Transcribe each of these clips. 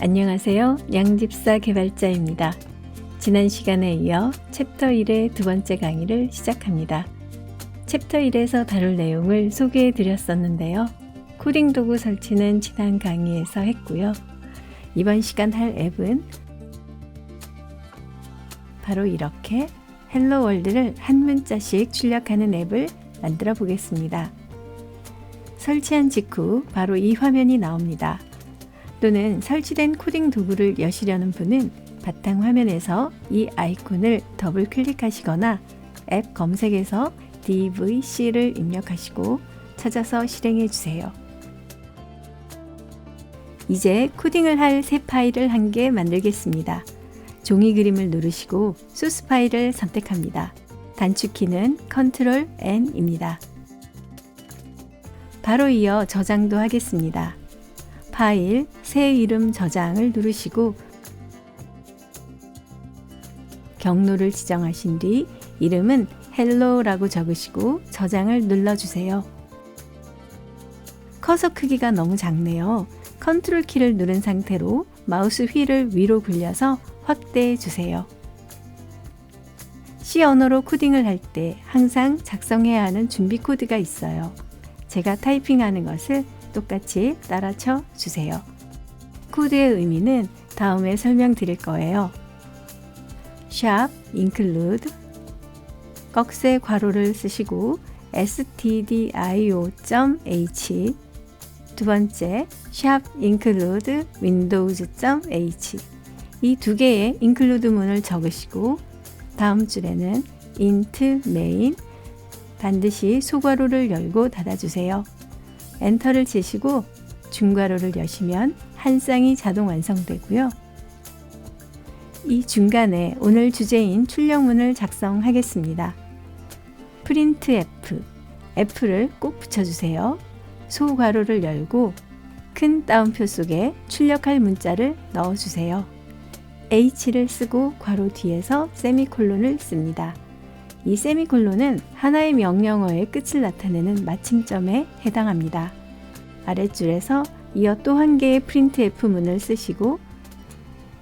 안녕하세요. 양집사 개발자입니다. 지난 시간에 이어 챕터 1의 두 번째 강의를 시작합니다. 챕터 1에서 다룰 내용을 소개해 드렸었는데요. 코딩 도구 설치는 지난 강의에서 했고요. 이번 시간 할 앱은 바로 이렇게 헬로 월드를 한 문자씩 출력하는 앱을 만들어 보겠습니다. 설치한 직후 바로 이 화면이 나옵니다. 또는 설치된 코딩 도구를 여시려는 분은 바탕 화면에서 이 아이콘을 더블 클릭하시거나 앱 검색에서 DVC를 입력하시고 찾아서 실행해 주세요. 이제 코딩을 할 새 파일을 한 개 만들겠습니다. 종이 그림을 누르시고 소스 파일을 선택합니다. 단축키는 Ctrl N입니다. 바로 이어 저장도 하겠습니다. 파일, 새 이름 저장을 누르시고 경로를 지정하신 뒤 이름은 헬로라고 적으시고 저장을 눌러주세요. 커서 크기가 너무 작네요. 컨트롤 키를 누른 상태로 마우스 휠을 위로 굴려서 확대해 주세요. C 언어로 코딩을 할 때 항상 작성해야 하는 준비 코드가 있어요. 제가 타이핑하는 것을 똑같이 따라쳐 주세요. 코드의 의미는 다음에 설명드릴 거예요. 샵 include 꺽쇠 괄호를 쓰시고 stdio.h 두 번째 샵 include windows.h 이 두 개의 include 문을 적으시고 다음 줄에는 int main 반드시 소괄호를 열고 닫아주세요. 엔터를 치시고 중괄호를 여시면 한 쌍이 자동 완성되고요. 이 중간에 오늘 주제인 출력문을 작성하겠습니다. printf, F를 꼭 붙여주세요. 소괄호를 열고 큰 따옴표 속에 출력할 문자를 넣어주세요. H를 쓰고 괄호 뒤에서 세미콜론을 씁니다. 이 세미콜론은 하나의 명령어의 끝을 나타내는 마침점에 해당합니다. 아랫줄에서 이어 또 한 개의 printf 문을 쓰시고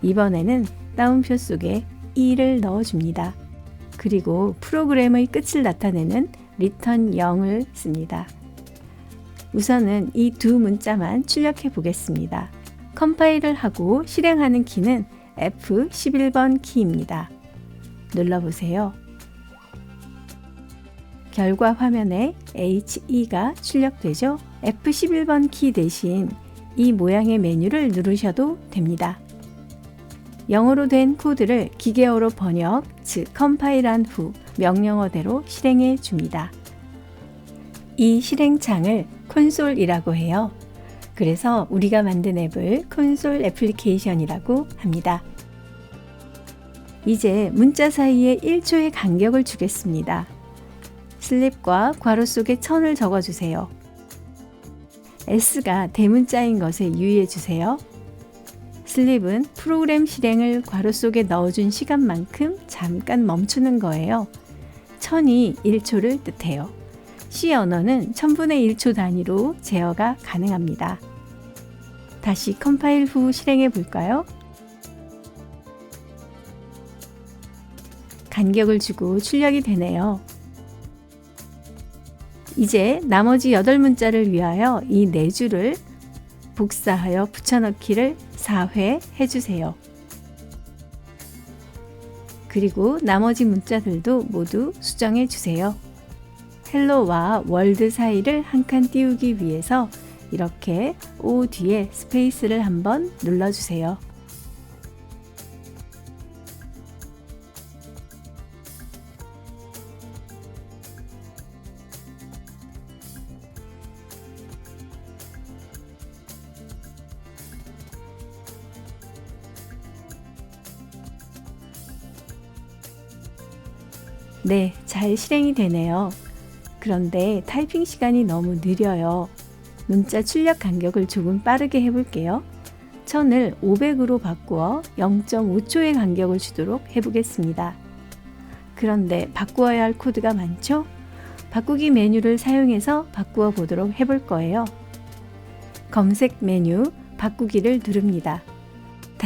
이번에는 따옴표 속에 2를 넣어줍니다. 그리고 프로그램의 끝을 나타내는 return 0을 씁니다. 우선은 이 두 문자만 출력해 보겠습니다. 컴파일을 하고 실행하는 키는 F11번 키입니다. 눌러보세요. 결과 화면에 HE가 출력되죠. F11번 키 대신 이 모양의 메뉴를 누르셔도 됩니다. 영어로 된 코드를 기계어로 번역, 즉 컴파일한 후 명령어대로 실행해 줍니다. 이 실행창을 콘솔이라고 해요. 그래서 우리가 만든 앱을 콘솔 애플리케이션이라고 합니다. 이제 문자 사이에 1초의 간격을 주겠습니다. 슬립과 괄호 속에 1000을 적어주세요. S가 대문자인 것에 유의해 주세요. 슬립은 프로그램 실행을 괄호 속에 넣어준 시간만큼 잠깐 멈추는 거예요. 1000이 1초를 뜻해요. C 언어는 1000분의 1초 단위로 제어가 가능합니다. 다시 컴파일 후 실행해 볼까요? 간격을 주고 출력이 되네요. 이제 나머지 8문자를 위하여 이 4줄을 복사하여 붙여넣기를 4회 해주세요. 그리고 나머지 문자들도 모두 수정해 주세요. 헬로와 월드 사이를 한 칸 띄우기 위해서 이렇게 O 뒤에 스페이스를 한번 눌러주세요. 네, 잘 실행이 되네요. 그런데 타이핑 시간이 너무 느려요. 문자 출력 간격을 조금 빠르게 해볼게요. 1000을 500으로 바꾸어 0.5초의 간격을 주도록 해보겠습니다. 그런데 바꾸어야 할 코드가 많죠? 바꾸기 메뉴를 사용해서 바꾸어 보도록 해볼 거예요. 검색 메뉴 바꾸기를 누릅니다.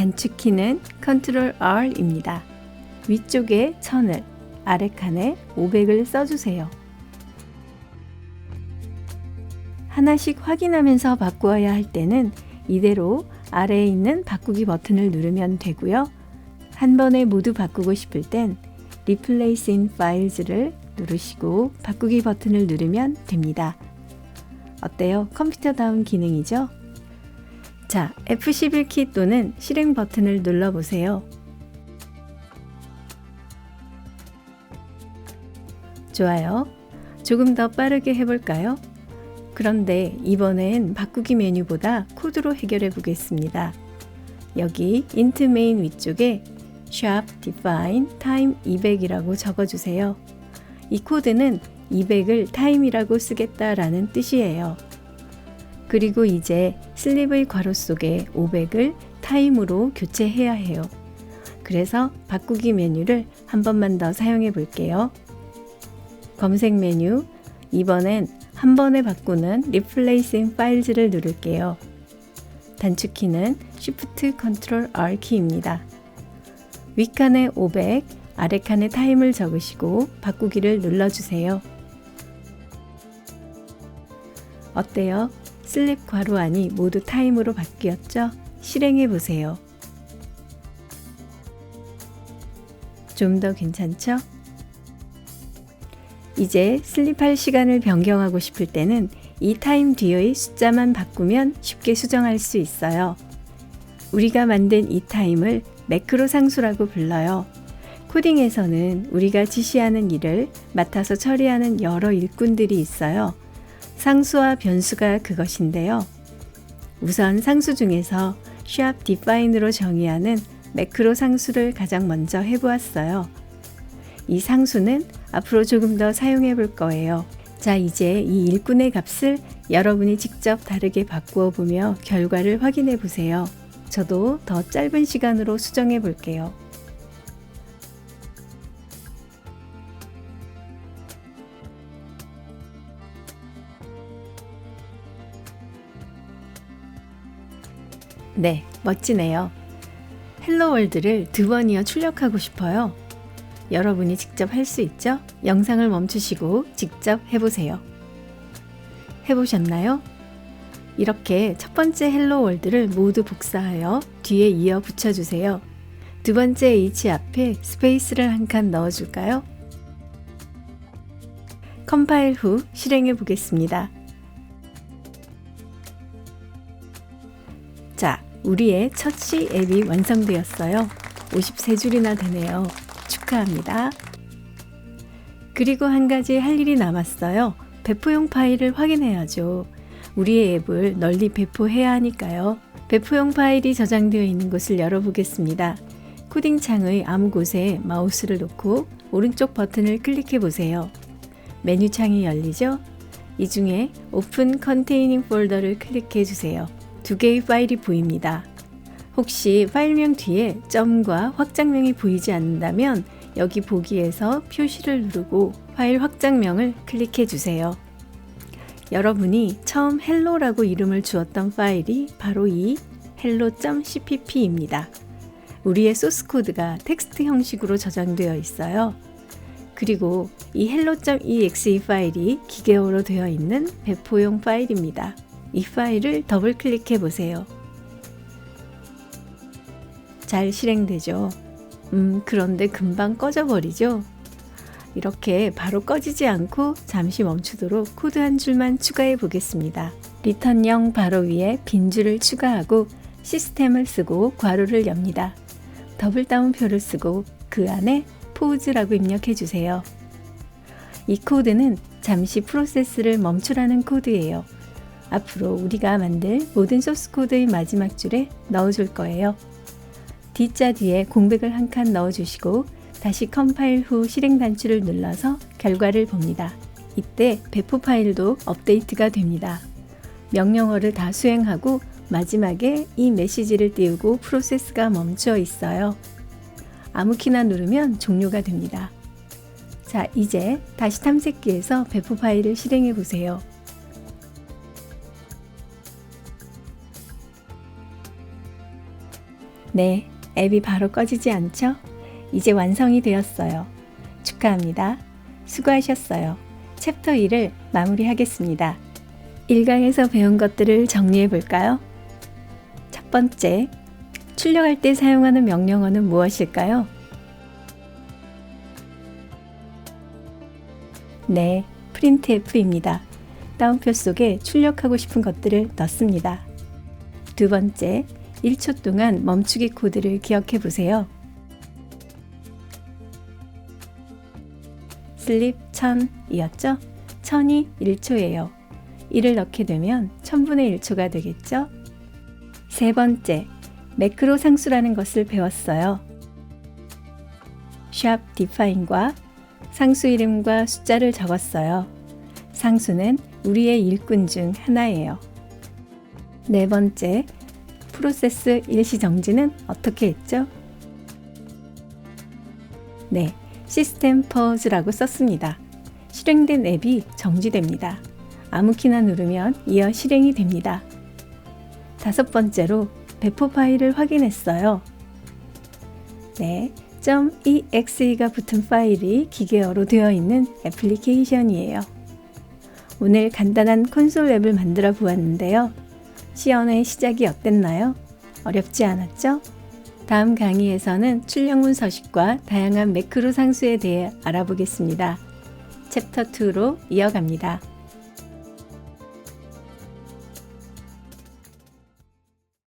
단축키는 Ctrl R입니다. 위쪽에 1000을, 아래 칸에 500을 써주세요. 하나씩 확인하면서 바꾸어야 할 때는 이대로 아래에 있는 바꾸기 버튼을 누르면 되고요. 한 번에 모두 바꾸고 싶을 땐 Replace in Files를 누르시고 바꾸기 버튼을 누르면 됩니다. 어때요? 컴퓨터다운 기능이죠? 자, F11키 또는 실행 버튼을 눌러보세요. 좋아요. 조금 더 빠르게 해볼까요? 그런데 이번엔 바꾸기 메뉴보다 코드로 해결해 보겠습니다. 여기 int main 위쪽에 sharp define time 200이라고 적어주세요. 이 코드는 200을 time이라고 쓰겠다라는 뜻이에요. 그리고 이제 슬립의 괄호 속에 500을 time으로 교체해야 해요. 그래서 바꾸기 메뉴를 한 번만 더 사용해 볼게요. 검색 메뉴, 이번엔 한 번에 바꾸는 Replace in Files를 누를게요. 단축키는 Shift Ctrl R 키입니다. 윗칸에 500, 아래칸에 타임을 적으시고 바꾸기를 눌러주세요. 어때요? 슬립 괄호 안이 모두 타임으로 바뀌었죠? 실행해 보세요. 좀 더 괜찮죠? 이제 슬립할 시간을 변경하고 싶을 때는 이 타임 뒤의 숫자만 바꾸면 쉽게 수정할 수 있어요. 우리가 만든 이 타임을 매크로 상수라고 불러요. 코딩에서는 우리가 지시하는 일을 맡아서 처리하는 여러 일꾼들이 있어요. 상수와 변수가 그것인데요. 우선 상수 중에서 sharp define으로 정의하는 매크로 상수를 가장 먼저 해보았어요. 이 상수는 앞으로 조금 더 사용해 볼 거예요. 자, 이제 이 일꾼의 값을 여러분이 직접 다르게 바꾸어 보며 결과를 확인해 보세요. 저도 더 짧은 시간으로 수정해 볼게요. 네, 멋지네요. 헬로 월드를 2번이어 출력하고 싶어요. 여러분이 직접 할 수 있죠? 영상을 멈추시고 직접 해보세요. 해보셨나요? 이렇게 첫 번째 헬로 월드를 모두 복사하여 뒤에 이어 붙여주세요. 두 번째 H 앞에 스페이스를 한 칸 넣어줄까요? 컴파일 후 실행해 보겠습니다. 자, 우리의 첫 C 앱이 완성되었어요. 53줄이나 되네요. 축하합니다. 그리고 한 가지 할 일이 남았어요. 배포용 파일을 확인해야죠. 우리의 앱을 널리 배포해야 하니까요. 배포용 파일이 저장되어 있는 곳을 열어보겠습니다. 코딩 창의 아무 곳에 마우스를 놓고 오른쪽 버튼을 클릭해 보세요. 메뉴 창이 열리죠? 이 중에 Open Containing 폴더를 클릭해 주세요. 두 개의 파일이 보입니다. 혹시 파일명 뒤에 점과 확장명이 보이지 않는다면 여기 보기에서 표시를 누르고 파일 확장명을 클릭해 주세요. 여러분이 처음 헬로라고 이름을 주었던 파일이 바로 이 hello.cpp입니다. 우리의 소스 코드가 텍스트 형식으로 저장되어 있어요. 그리고 이 hello.exe 파일이 기계어로 되어 있는 배포용 파일입니다. 이 파일을 더블 클릭해 보세요. 잘 실행되죠? 그런데 금방 꺼져버리죠? 이렇게 바로 꺼지지 않고 잠시 멈추도록 코드 한 줄만 추가해 보겠습니다. 리턴 0 바로 위에 빈 줄을 추가하고 시스템을 쓰고 괄호를 엽니다. 더블 따옴표를 쓰고 그 안에 pause라고 입력해 주세요. 이 코드는 잠시 프로세스를 멈추라는 코드예요. 앞으로 우리가 만들 모든 소스 코드의 마지막 줄에 넣어줄 거예요. D자 뒤에 공백을 한 칸 넣어주시고 다시 컴파일 후 실행 단추를 눌러서 결과를 봅니다. 이때 배포 파일도 업데이트가 됩니다. 명령어를 다 수행하고 마지막에 이 메시지를 띄우고 프로세스가 멈춰 있어요. 아무 키나 누르면 종료가 됩니다. 자, 이제 다시 탐색기에서 배포 파일을 실행해 보세요. 네, 앱이 바로 꺼지지 않죠? 이제 완성이 되었어요. 축하합니다. 수고하셨어요. 챕터 2를 마무리하겠습니다. 1강에서 배운 것들을 정리해 볼까요? 첫 번째, 출력할 때 사용하는 명령어는 무엇일까요? 네, printf입니다. 따옴표 속에 출력하고 싶은 것들을 넣습니다. 두 번째, 1초 동안 멈추기 코드를 기억해 보세요. 슬립 1000이었죠? 1000이 1초예요. 1을 넣게 되면 1000분의 1초가 되겠죠? 세 번째, 매크로 상수라는 것을 배웠어요. 샵 define과 상수 이름과 숫자를 적었어요. 상수는 우리의 일꾼 중 하나예요. 네 번째, 프로세스 일시정지는 어떻게 했죠? 네, 시스템 퍼즈라고 썼습니다. 실행된 앱이 정지됩니다. 아무 키나 누르면 이어 실행이 됩니다. 다섯 번째로 배포 파일을 확인했어요. 네, .exe가 붙은 파일이 기계어로 되어 있는 애플리케이션이에요. 오늘 간단한 콘솔 앱을 만들어 보았는데요. 시연의 시작이 어땠나요? 어렵지 않았죠? 다음 강의에서는 출력문 서식과 다양한 매크로 상수에 대해 알아보겠습니다. 챕터 2로 이어갑니다.